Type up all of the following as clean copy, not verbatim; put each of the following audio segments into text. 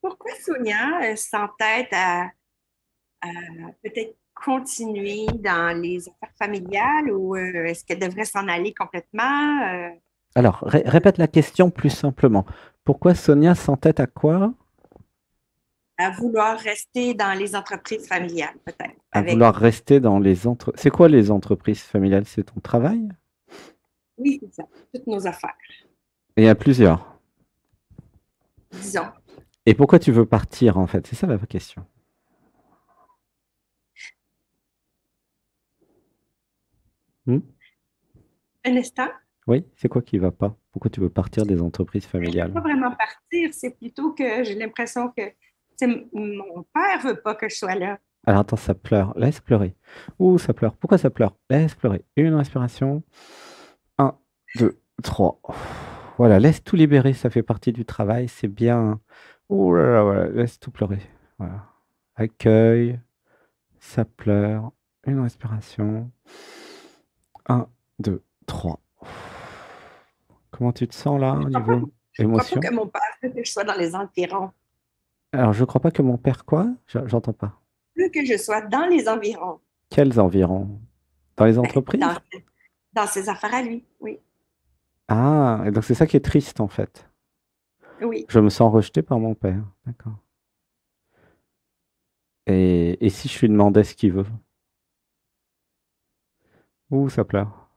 Pourquoi Sonia s'entête à peut-être continuer dans les affaires familiales ou est-ce qu'elle devrait s'en aller complètement? Alors, répète la question plus simplement. Pourquoi Sonia s'entête à quoi? À vouloir rester dans les entreprises familiales, peut-être, À avec, vouloir rester dans les entreprises. C'est quoi les entreprises familiales? C'est ton travail? oui, c'est ça, toutes nos affaires, Et il y a plusieurs. disons. Et pourquoi tu veux partir en fait? C'est ça la vraie question. Hmm. Un instant, Oui, c'est quoi qui va pas? Pourquoi tu veux partir des entreprises je ne veux familiales? pas vraiment partir, c'est plutôt que j'ai l'impression que mon père veut pas que je sois là. Alors attends, ça pleure. Laisse pleurer. Ouh, ça pleure. Pourquoi ça pleure? Laisse pleurer. Une respiration. Un, deux, trois. Voilà, laisse tout libérer. Ça fait partie du travail. C'est bien. Ouh là là, voilà. Laisse tout pleurer. Voilà. Accueille. Ça pleure. Une respiration. Un, deux, trois. Comment tu te sens là Je au crois pas, niveau je crois pas émotion? que mon père veut que je sois dans les environs. Alors, je crois pas que mon père quoi? J'entends pas. Plus que je sois dans les environs, Quels environs? Dans les ben, entreprises? dans ses affaires à lui, oui, Ah, et donc c'est ça qui est triste en fait. oui. Je me sens rejeté par mon père. D'accord. Et si je lui demandais ce qu'il veut? Ouh, ça pleure.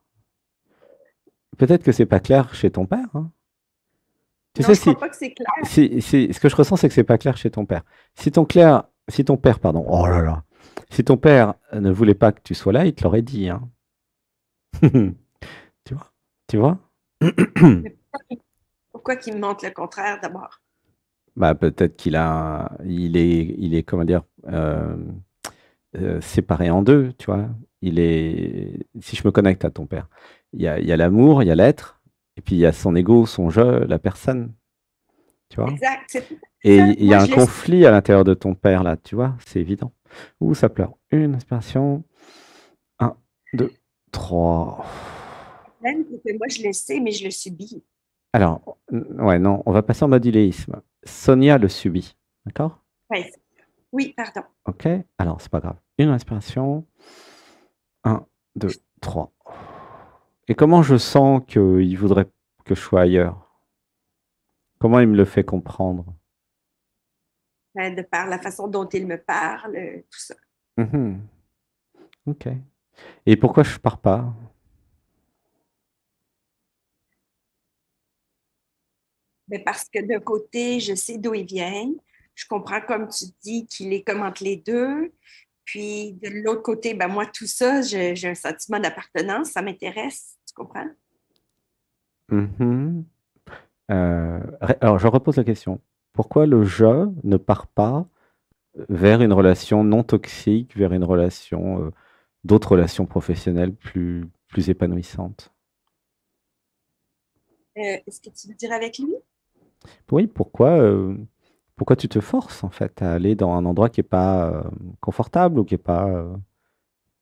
Peut-être que c'est pas clair chez ton père, hein. Tu Non, sais, je crois pas que c'est clair. ce que je ressens, c'est que c'est pas clair chez ton père. Si ton père, pardon, oh là là, si ton père ne voulait pas que tu sois là, il te l'aurait dit, hein. Tu vois? Tu vois? Mais pourquoi qu'il me montre le contraire d'abord? Bah, peut-être il est, comment dire, séparé en deux, tu vois. Si je me connecte à ton père, il y a l'amour, il y a l'être, et puis il y a son ego, son jeu, la personne, tu vois. Exact, c'est tout à fait Et ça. il y Moi, a un je le sais conflit à l'intérieur de ton père, là, tu vois, c'est évident. Ouh, ça pleure. Une inspiration, un, deux, trois. même, que moi, je le sais, mais je le subis. Alors, ouais, non, on va passer en mode iléisme. Sonia le subit, d'accord? Ouais, oui, pardon. Ok? Alors, c'est pas grave. Une inspiration, un, deux, trois. Et comment je sens qu'il voudrait que je sois ailleurs? Comment il me le fait comprendre? De par la façon dont il me parle, tout ça. Mhm. Ok. Et pourquoi je pars pas? Mais parce que d'un côté, je sais d'où il vient. Je comprends, comme tu dis, qu'il est comme entre les deux. Puis de l'autre côté, ben moi, tout ça, j'ai un sentiment d'appartenance, ça m'intéresse, tu comprends? Mhm. Alors, je repose la question. Pourquoi le je ne part pas vers une relation non toxique, vers une relation, d'autres relations professionnelles plus épanouissantes? Est-ce que tu veux dire avec lui? Oui, pourquoi tu te forces en fait à aller dans un endroit qui est pas confortable ou qui est pas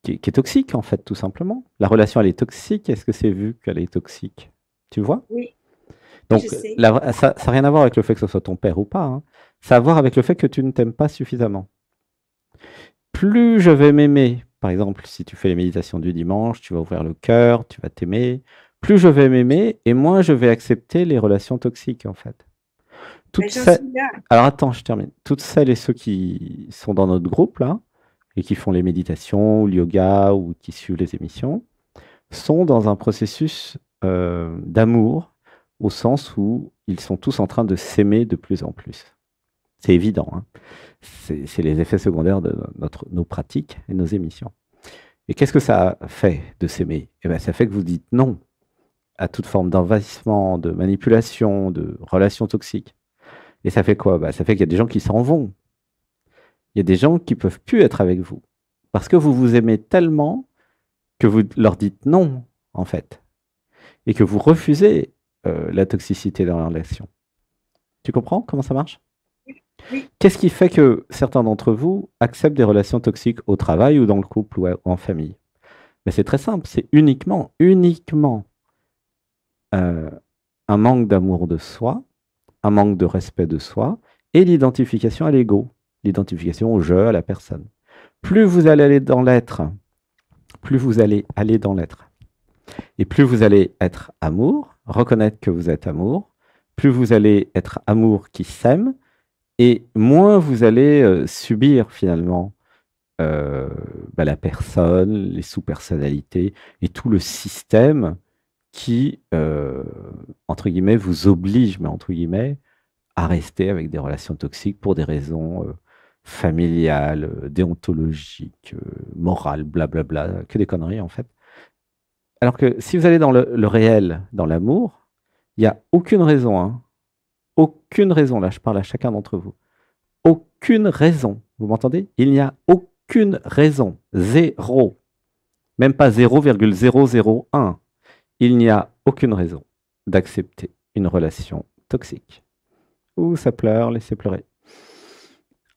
qui est toxique en fait, tout simplement. La relation elle est toxique. Est-ce que c'est vu qu'elle est toxique? Tu vois? Oui, oui, je Donc sais. ça n'a rien à voir avec le fait que ce soit ton père ou pas, hein. Ça a à voir avec le fait que tu ne t'aimes pas suffisamment. Plus je vais m'aimer, par exemple, si tu fais les méditations du dimanche, tu vas ouvrir le cœur, tu vas t'aimer. Plus je vais m'aimer et moins je vais accepter les relations toxiques en fait. Ben, Toutes j'en celles... suis là. Alors attends, je termine. Toutes celles et ceux qui sont dans notre groupe là et qui font les méditations ou le yoga ou qui suivent les émissions sont dans un processus d'amour au sens où ils sont tous en train de s'aimer de plus en plus. C'est évident, hein. C'est les effets secondaires de nos pratiques et nos émissions. Et qu'est-ce que ça fait de s'aimer? Eh ben, ça fait que vous dites non à toute forme d'envahissement, de manipulation, de relations toxiques. Et ça fait quoi? Bah, ça fait qu'il y a des gens qui s'en vont. Il y a des gens qui peuvent plus être avec vous. Parce que vous vous aimez tellement que vous leur dites non, en fait. Et que vous refusez la toxicité dans la relation. Tu comprends comment ça marche? Oui, Qu'est-ce qui fait que certains d'entre vous acceptent des relations toxiques au travail ou dans le couple ou en famille? Mais c'est très simple, c'est uniquement euh, un manque d'amour de soi, un manque de respect de soi et l'identification à l'ego, l'identification au jeu, à la personne. Plus vous allez aller dans l'être, plus vous allez aller dans l'être. Et plus vous allez être amour, reconnaître que vous êtes amour, plus vous allez être amour qui s'aime, et moins vous allez subir finalement la personne, les sous-personnalités et tout le système qui, entre guillemets, vous oblige, mais entre guillemets, à rester avec des relations toxiques pour des raisons familiales, déontologiques, morales, blablabla, que des conneries en fait. Alors que si vous allez dans le réel, dans l'amour, il n'y a aucune raison, hein, aucune raison, là je parle à chacun d'entre vous, aucune raison, vous m'entendez? Il n'y a aucune raison, zéro, même pas 0,001. Il n'y a aucune raison d'accepter une relation toxique. Ouh, ça pleure, laissez pleurer.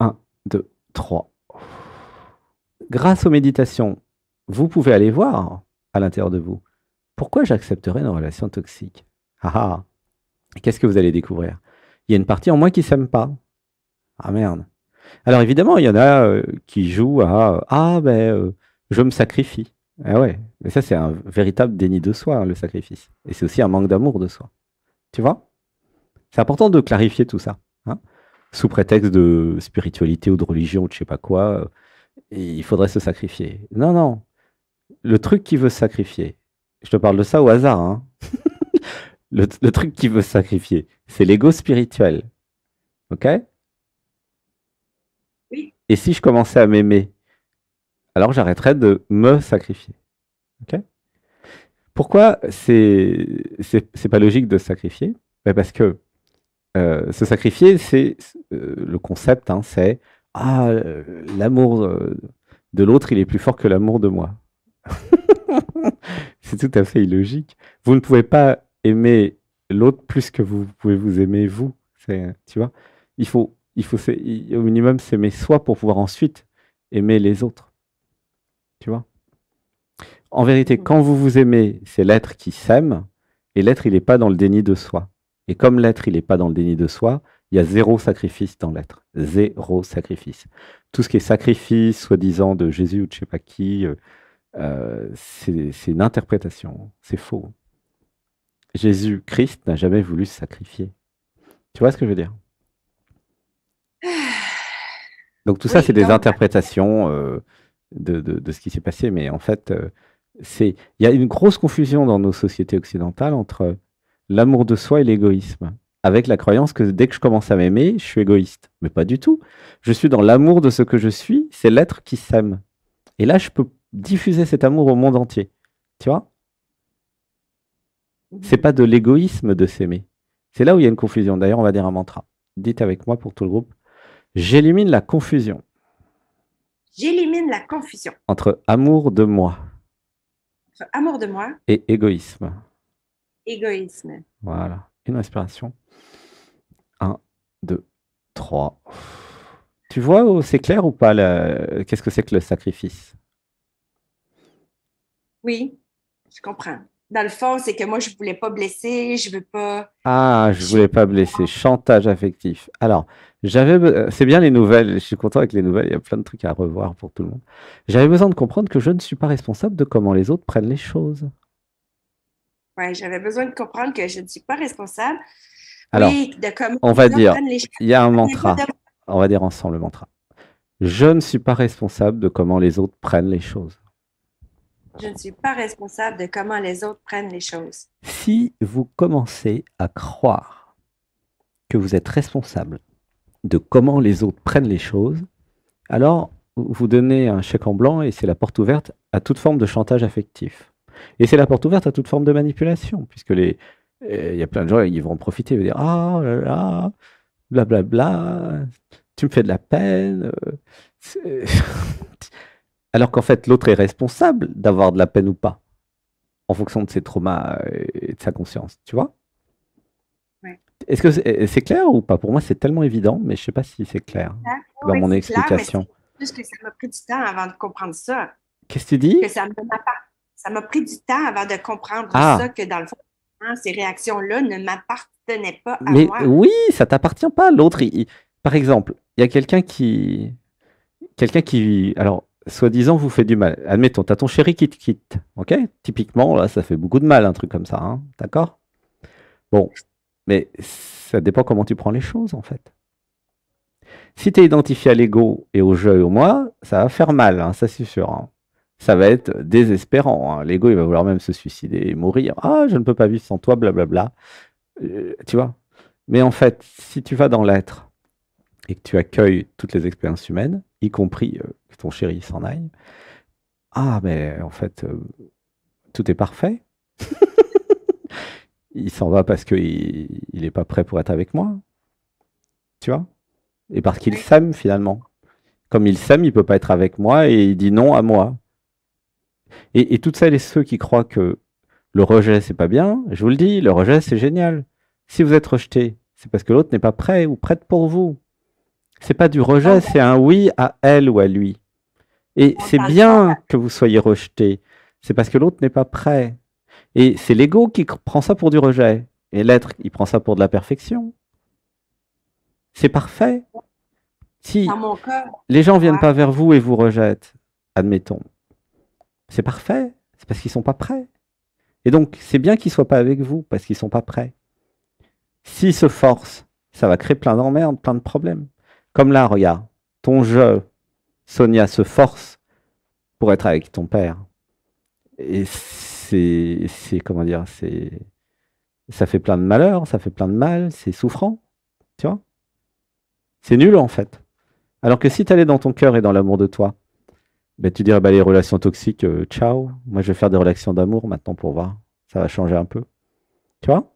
1, 2, 3. Grâce aux méditations, vous pouvez aller voir à l'intérieur de vous pourquoi j'accepterais une relation toxique. Ah ah. Qu'est-ce que vous allez découvrir? Il y a une partie en moi qui ne s'aime pas. Ah merde. Alors évidemment, il y en a qui jouent à je me sacrifie. Ah ouais, mais ça c'est un véritable déni de soi, hein, le sacrifice. Et c'est aussi un manque d'amour de soi. Tu vois? C'est important de clarifier tout ça. Hein. Sous prétexte de spiritualité ou de religion ou de je sais pas quoi, il faudrait se sacrifier. Non, non. Le truc qui veut se sacrifier, je te parle de ça au hasard, hein. Le truc qui veut se sacrifier, c'est l'ego spirituel. Ok? Oui. Et si je commençais à m'aimer, alors j'arrêterais de me sacrifier. Ok? Pourquoi c'est pas logique de se sacrifier? Ben parce que se sacrifier, c'est le concept, hein, c'est l'amour de l'autre, il est plus fort que l'amour de moi. C'est tout à fait illogique. Vous ne pouvez pas aimer l'autre plus que vous pouvez vous aimer vous. Tu vois, au minimum s'aimer soi pour pouvoir ensuite aimer les autres. Tu vois. En vérité, quand vous vous aimez, c'est l'être qui s'aime, et l'être, il n'est pas dans le déni de soi. Et comme l'être, il n'est pas dans le déni de soi, il y a zéro sacrifice dans l'être. Zéro sacrifice. Tout ce qui est sacrifice, soi-disant, de Jésus ou de je ne sais pas qui, c'est une interprétation. C'est faux. Jésus-Christ n'a jamais voulu se sacrifier. Tu vois ce que je veux dire? Donc tout ça, c'est des interprétations de ce qui s'est passé, mais en fait, il y a une grosse confusion dans nos sociétés occidentales entre l'amour de soi et l'égoïsme, avec la croyance que dès que je commence à m'aimer, je suis égoïste. Mais pas du tout. Je suis dans l'amour de ce que je suis, c'est l'être qui s'aime. Et là, je peux diffuser cet amour au monde entier. Tu vois? C'est pas de l'égoïsme de s'aimer. C'est là où il y a une confusion. D'ailleurs, on va dire un mantra. Dites avec moi pour tout le groupe. J'élimine la confusion. J'élimine la confusion. Entre amour de moi. Entre amour de moi. Et égoïsme. Égoïsme. Voilà. Une respiration. 1, 2, 3. Tu vois, c'est clair ou pas qu'est-ce que c'est que le sacrifice? Oui, je comprends. Dans le fond, c'est que moi, je ne voulais pas blesser, je veux pas. Ah, je voulais pas blesser. Chantage affectif. Alors, c'est bien les nouvelles. Je suis content avec les nouvelles. Il y a plein de trucs à revoir pour tout le monde. J'avais besoin de comprendre que je ne suis pas responsable de comment les autres prennent les choses. Ouais, j'avais besoin de comprendre que je ne suis pas responsable. Alors, oui, de comment on va dire, prennent les choses. il y a un mantra. On va dire ensemble le mantra. Je ne suis pas responsable de comment les autres prennent les choses. Je ne suis pas responsable de comment les autres prennent les choses. Si vous commencez à croire que vous êtes responsable de comment les autres prennent les choses, alors vous donnez un chèque en blanc et c'est la porte ouverte à toute forme de chantage affectif. Et c'est la porte ouverte à toute forme de manipulation, puisque il y a plein de gens qui vont en profiter et vont dire « Ah là là, blablabla, tu me fais de la peine. » Alors qu'en fait, l'autre est responsable d'avoir de la peine ou pas, en fonction de ses traumas et de sa conscience, tu vois? Ouais. Est-ce que c'est clair ou pas? Pour moi, c'est tellement évident, mais je ne sais pas si c'est clair dans mon explication. Clair, mais c'est juste que ça m'a pris du temps avant de comprendre ça. Qu'est-ce que tu dis? Que ça m'a pris du temps avant de comprendre ça, que dans le fond, ces réactions-là ne m'appartenaient pas à moi. Mais oui, ça t'appartient pas. L'autre, Par exemple, il y a quelqu'un qui, alors, soi-disant, vous fait du mal. Admettons, tu as ton chéri qui te quitte, ok? Typiquement, là, ça fait beaucoup de mal, un truc comme ça, hein, d'accord? Bon, mais ça dépend comment tu prends les choses, en fait. Si tu es identifié à l'ego et au je et au moi, ça va faire mal, hein, ça c'est sûr, hein. Ça va être désespérant, hein. L'ego, il va vouloir même se suicider et mourir. Ah, je ne peux pas vivre sans toi, blablabla. Tu vois? Mais en fait, si tu vas dans l'être et que tu accueilles toutes les expériences humaines, y compris que ton chéri s'en aille, ah, mais en fait, tout est parfait. Il s'en va parce qu'il n'est pas prêt pour être avec moi, tu vois? Et parce qu'il Oui. s'aime finalement. Comme il s'aime, il peut pas être avec moi et il dit non à moi. Et toutes celles et ceux qui croient que le rejet, c'est pas bien, je vous le dis, le rejet, c'est génial. Si vous êtes rejeté, c'est parce que l'autre n'est pas prêt ou prête pour vous. C'est pas du rejet, Donc, c'est un oui à elle ou à lui. Et c'est dans le fond, bien que vous soyez rejeté. C'est parce que l'autre n'est pas prêt. Et c'est l'ego qui prend ça pour du rejet. Et l'être, il prend ça pour de la perfection. C'est parfait. dans Si mon cas, les gens viennent ouais. pas vers vous et vous rejettent, admettons, c'est parfait. C'est parce qu'ils sont pas prêts. Et donc, c'est bien qu'ils soient pas avec vous parce qu'ils sont pas prêts. S'ils se forcent, ça va créer plein d'emmerdes, plein de problèmes. Comme là, regarde, ton jeu, Sonia se force pour être avec ton père. Et comment dire, ça fait plein de malheur, ça fait plein de mal, c'est souffrant, tu vois. C'est nul en fait. Alors que si tu allais dans ton cœur et dans l'amour de toi, ben, tu dirais, bah, les relations toxiques, ciao, moi je vais faire des relations d'amour maintenant pour voir, ça va changer un peu, tu vois.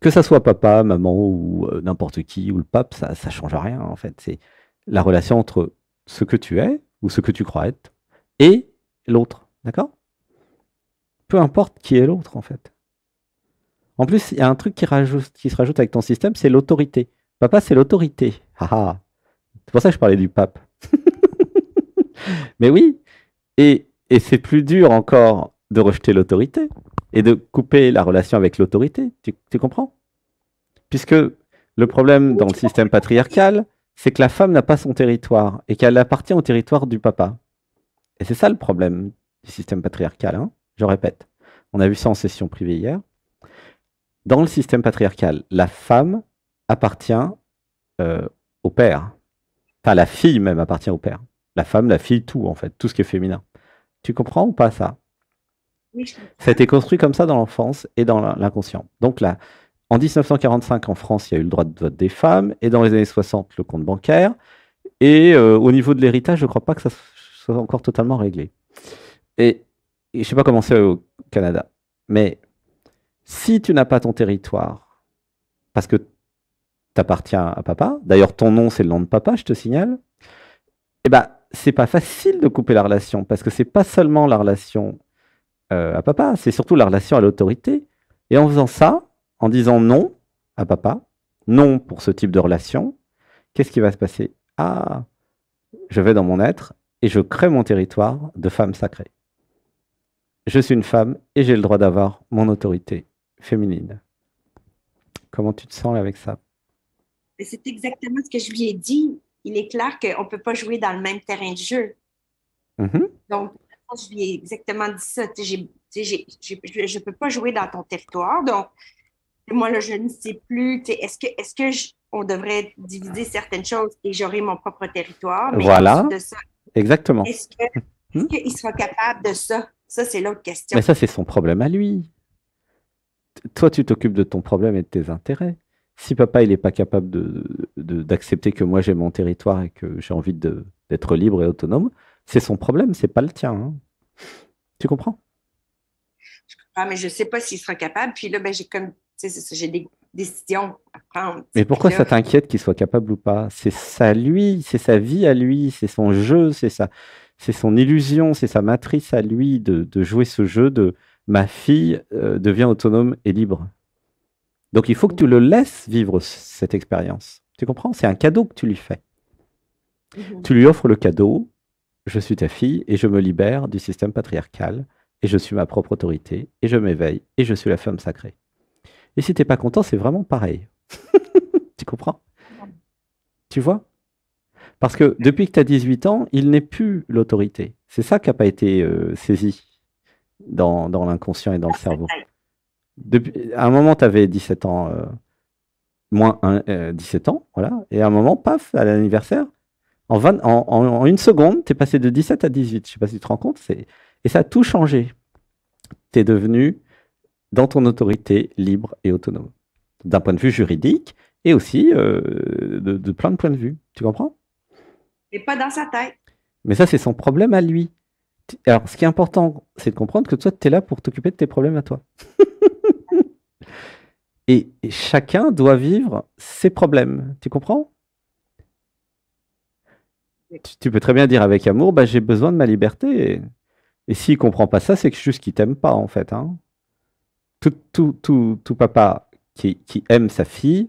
Que ça soit papa, maman ou n'importe qui, ou le pape, ça change rien en fait. C'est la relation entre ce que tu es, ou ce que tu crois être, et l'autre, d'accord? Peu importe qui est l'autre en fait. En plus, il y a un truc qui se rajoute avec ton système, c'est l'autorité. Papa, c'est l'autorité. Ah ah. C'est pour ça que je parlais du pape. Mais oui, et c'est plus dur encore de rejeter l'autorité et de couper la relation avec l'autorité. Tu comprends? Puisque le problème dans le système patriarcal, c'est que la femme n'a pas son territoire et qu'elle appartient au territoire du papa. Et c'est ça le problème du système patriarcal, hein. Je répète. On a vu ça en session privée hier. Dans le système patriarcal, la femme appartient au père. Enfin, la fille même appartient au père. La femme, la fille, tout en fait, tout ce qui est féminin. Tu comprends ou pas ça? Oui, je Ça a comprends. été construit comme ça dans l'enfance et dans l'inconscient. Donc là, en 1945, en France, il y a eu le droit de vote des femmes, et dans les années 60, le compte bancaire. Et au niveau de l'héritage, je ne crois pas que ça soit encore totalement réglé. Et je ne sais pas comment c'est au Canada, mais si tu n'as pas ton territoire, parce que tu appartiens à papa, d'ailleurs ton nom c'est le nom de papa, je te signale, eh ben c'est pas facile de couper la relation, parce que c'est pas seulement la relation à papa, c'est surtout la relation à l'autorité. Et en faisant ça, en disant non à papa, non pour ce type de relation, qu'est-ce qui va se passer? Ah, je vais dans mon être et je crée mon territoire de femme sacrée. Je suis une femme et j'ai le droit d'avoir mon autorité féminine. Comment tu te sens avec ça? Et c'est exactement ce que je lui ai dit. Il est clair qu'on ne peut pas jouer dans le même terrain de jeu. Mhm. Donc, je lui ai exactement dit ça. Je ne peux pas jouer dans ton territoire. Donc, moi, là, je ne sais plus. On devrait diviser certaines choses et j'aurai mon propre territoire, mais ensuite Voilà, de ça, exactement. est-ce que, est-ce Mhm. qu'il sera capable de ça? Ça, c'est l'autre Mais question. ça, c'est son problème à lui. Toi, tu t'occupes de ton problème et de tes intérêts. Si papa, il n'est pas capable d'accepter que moi, j'ai mon territoire et que j'ai envie d'être libre et autonome, c'est son problème, c'est pas le tien, hein. Tu comprends? Ah, mais je ne sais pas s'il sera capable. Puis là, ben, j'ai comme, tu sais, c'est ça, j'ai des décisions à prendre. Tu Mais sais. Puis pourquoi ça là, t'inquiète qu'il soit capable ou pas? C'est ça lui, c'est sa vie à lui, c'est son jeu, c'est son illusion, c'est sa matrice à lui de jouer ce jeu de ma fille devient autonome et libre. Donc il faut que tu le laisses vivre cette expérience. Tu comprends? C'est un cadeau que tu lui fais. mhm. Tu lui offres le cadeau, je suis ta fille et je me libère du système patriarcal et je suis ma propre autorité et je m'éveille et je suis la femme sacrée. Et si t'es pas content, c'est vraiment pareil. Tu comprends? Tu vois? Parce que depuis que tu as 18 ans, il n'est plus l'autorité. C'est ça qui n'a pas été saisi dans l'inconscient et dans le cerveau. À un moment, tu avais 17 ans, moins 17 ans, voilà. Et à un moment, paf, à l'anniversaire, en une seconde, tu es passé de 17 à 18. Je ne sais pas si tu te rends compte. Et ça a tout changé. Tu es devenu, dans ton autorité, libre et autonome. D'un point de vue juridique et aussi de plein de points de vue. Tu comprends? Et pas dans sa tête. Mais ça, c'est son problème à lui. Alors, ce qui est important, c'est de comprendre que toi, tu es là pour t'occuper de tes problèmes à toi. Et chacun doit vivre ses problèmes. Tu comprends? Tu peux très bien dire avec amour, bah, j'ai besoin de ma liberté. Et s'il ne comprend pas ça, c'est que juste qu'il t'aime pas, en fait. Hein. Tout papa qui aime sa fille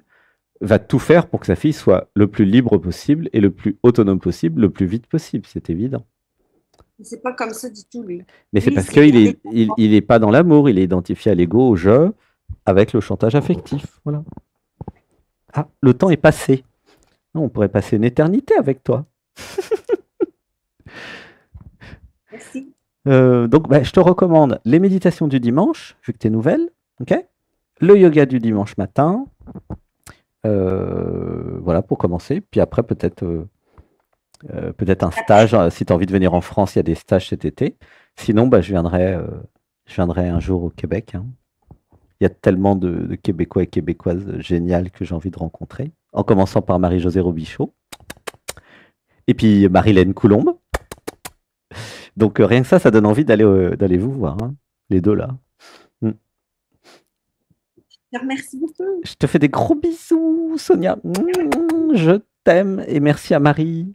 va tout faire pour que sa fille soit le plus libre possible et le plus autonome possible, le plus vite possible. C'est évident. C'est pas comme ça du tout, lui. Mais c'est Lui, parce c'est qu'il garder. il est pas dans l'amour, il est identifié à l'ego, au jeu, avec le chantage affectif. Voilà. Ah, le temps est passé. On pourrait passer une éternité avec toi. Merci. Donc, bah, je te recommande les méditations du dimanche, vu que tu es nouvelle. Okay, le yoga du dimanche matin. Voilà, pour commencer. Puis après, peut-être un stage. Si tu as envie de venir en France, il y a des stages cet été. Sinon, bah, je viendrai un jour au Québec. Hein. Il y a tellement de Québécois et Québécoises géniales que j'ai envie de rencontrer. En commençant par Marie-Josée Robichaud. Et puis Marilène Coulombe. Donc rien que ça donne envie d'aller vous voir, hein, les deux là. Mm. Je te remercie beaucoup. Je te fais des gros bisous, Sonia. Je t'aime et merci à Marie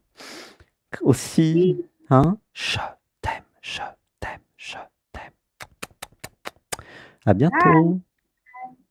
aussi. Oui. Hein? Je t'aime, je t'aime, je t'aime. À Ah. bientôt.